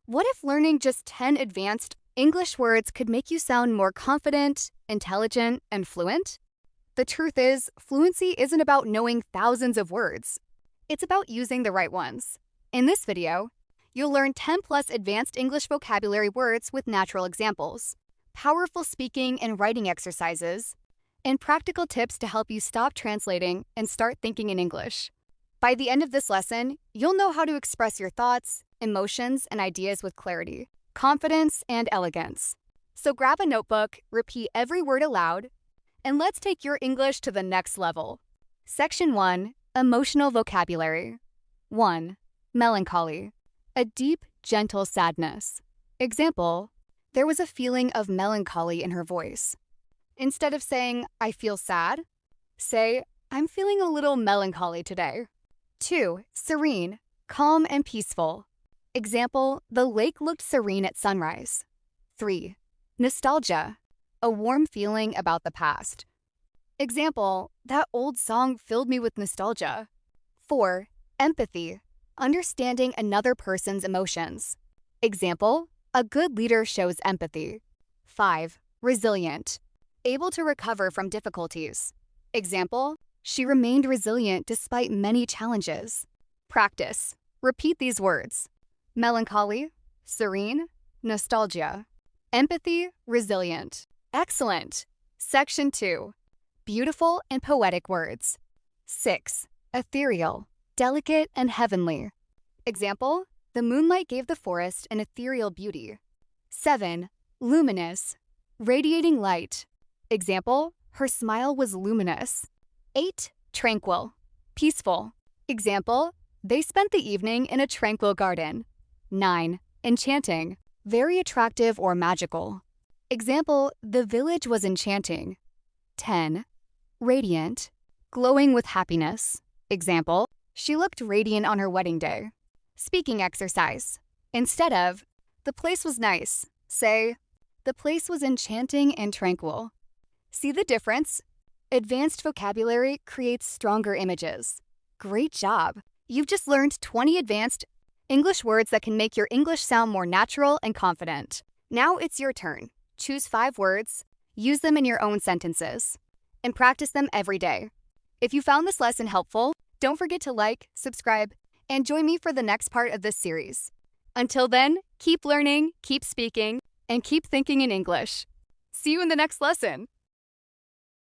What if learning just 10 advanced English words could make you sound more confident, intelligent, and fluent? The truth is, fluency isn't about knowing thousands of words. It's about using the right ones. In this video, you'll learn 10 plus advanced English vocabulary words with natural examples, powerful speaking and writing exercises, and practical tips to help you stop translating and start thinking in English. By the end of this lesson, you'll know how to express your thoughts, emotions, and ideas with clarity, confidence, and elegance. So grab a notebook, repeat every word aloud, and let's take your English to the next level. Section 1. Emotional vocabulary. 1. Melancholy. A deep, gentle sadness. Example, there was a feeling of melancholy in her voice. Instead of saying, I feel sad, say, I'm feeling a little melancholy today. 2. Serene, calm and peaceful. Example, the lake looked serene at sunrise. 3. Nostalgia, a warm feeling about the past. Example, that old song filled me with nostalgia. 4. Empathy, understanding another person's emotions. Example, a good leader shows empathy. 5. Resilient, able to recover from difficulties. Example, she remained resilient despite many challenges. Practice. Repeat these words. Melancholy, serene, nostalgia, empathy, resilient. Excellent. Section 2. Beautiful and poetic words. 6. Ethereal, delicate and heavenly. Example, the moonlight gave the forest an ethereal beauty. 7. Luminous, radiating light. Example, her smile was luminous. 8. Tranquil, peaceful. Example, they spent the evening in a tranquil garden. 9. Enchanting, very attractive or magical. Example, the village was enchanting. 10. Radiant, glowing with happiness. Example, she looked radiant on her wedding day. Speaking exercise. Instead of, the place was nice, say, the place was enchanting and tranquil. See the difference? Advanced vocabulary creates stronger images. Great job! You've just learned 20 advanced English words that can make your English sound more natural and confident. Now it's your turn. Choose 5 words, use them in your own sentences, and practice them every day. If you found this lesson helpful, don't forget to like, subscribe, and join me for the next part of this series. Until then, keep learning, keep speaking, and keep thinking in English. See you in the next lesson.